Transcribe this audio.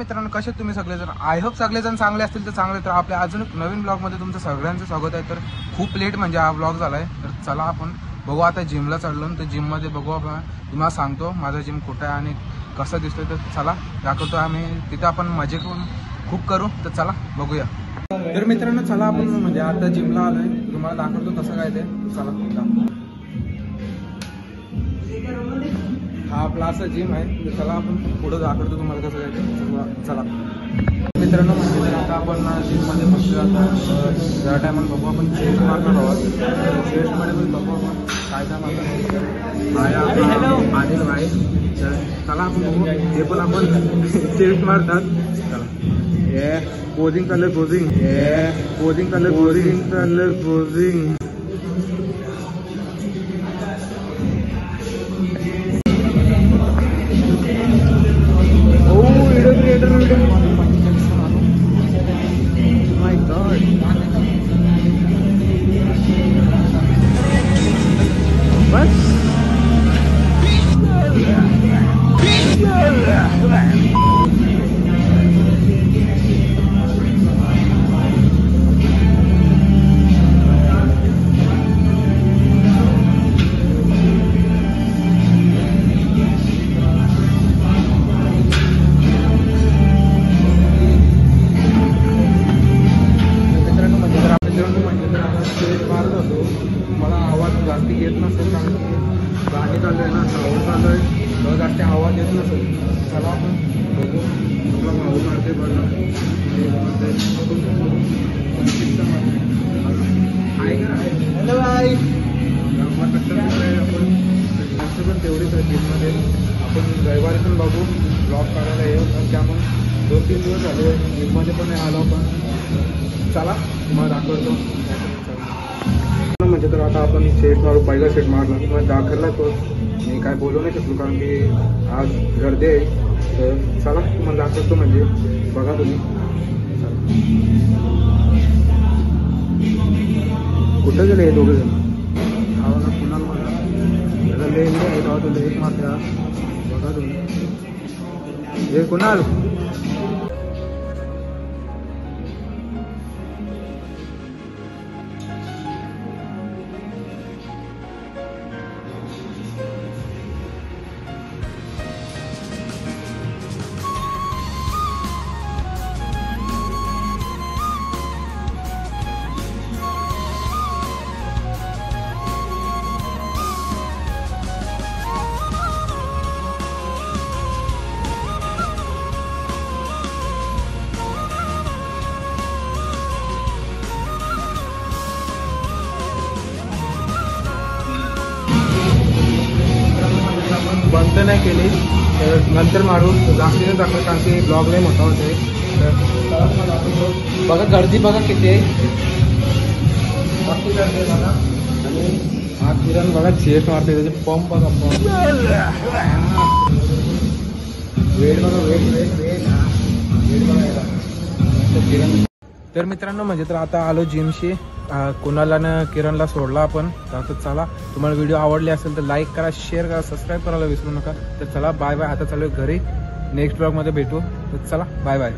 मित्रांनो, कसे तुम्ही सगळेजण? आय होप सगळेजण चांगले असतील तर चांगले. तर आपल्या अजून एक नवीन ब्लॉगमध्ये तुमचं सगळ्यांचं स्वागत आहे. तर खूप लेट म्हणजे हा ब्लॉग झाला आहे. तर चला आपण बघू, आता जिमला चढलो तर जिममध्ये बघू आपण. तुम्हाला सांगतो माझा जिम कुठं आहे आणि कसं दिसतोय. तर चला दाखवतो आम्ही तिथं. आपण मजे करून खूप करू. तर चला बघूया. तर मित्रांनो चला आपण म्हणजे आता जिमला आलोय. तुम्हाला दाखवतो कसं काय ते. चला दाखवतो. हा आपला असा जिम आहे. तर चला आपण पुढं दाखवतो तुम्हाला कसं काय ते. चला मित्रांनो, म्हणजे आता आपण जिममध्ये बसलो. आता या टायमाला बघू आपण चेस्ट मारणार आहोत. चेस्टमध्ये पण बघू आपण काय काय मारणार. हॅलो आदिल भाई. तर चला आपण बघू. ते पण आपण चेस्ट मारतात. चला ये पोजिंग कलर पोजिंग. ये posing colour posing colour posing. मला आवाज जास्ती येत नसेल कारण की गाणी चालू आहे ना, साऊंड चालू आहे. तर जास्त आवाज येत नसेल. चला आपण बघू आपला भाऊ मारते बघा. Hello bye. आपण जास्त पण तेवढीच आहे जिममध्ये. आपण रविवारी पण बघू ब्लॉग काढायला येऊ. कारण की आपण 2-3 दिवस झाले जिममध्ये पण नाही आलो. आपण चला तुम्हाला दाखवतो. म्हणजे तर आता आपण सेट मारू. पहिला सेट मारला मग दाखवला तो. मी काय बोलू नाही शकलो कारण की आज गर्दी आहे. तर चला तुम्हाला दाखवतो. म्हणजे बघा तुम्ही. कुठं गेले हे दोघे जण? हा ना कुणाल मला त्याला लेन आहे. तेव्हा तो लेट मारता. बघा तुम्ही. हे कुणाल बंद नाही केली तर नंतर मारू. जास्तीने दाखवलं कारण की ब्लॉग लय मोठा होते. तर बघा गर्दी बघा किती आहे. बाकी गर्दी आहे बघा. आणि हा किरण बघा चेस्ट मारते. त्याचे पंप बघा. पंप वेट बघा. वेट वेट वेट वेट बघा किरण. तर मित्रांनो म्हणजे तर आता आलो जिमशी. कुणालानं किरणला सोडला आपण. तर चला तुम्हाला व्हिडिओ आवडले असेल तर लाईक करा, शेअर करा, सबस्क्राईब करायला विसरू नका. तर चला बाय बाय. आता चालू घरी. नेक्स्ट ब्लॉगमध्ये भेटू. तर चला बाय बाय.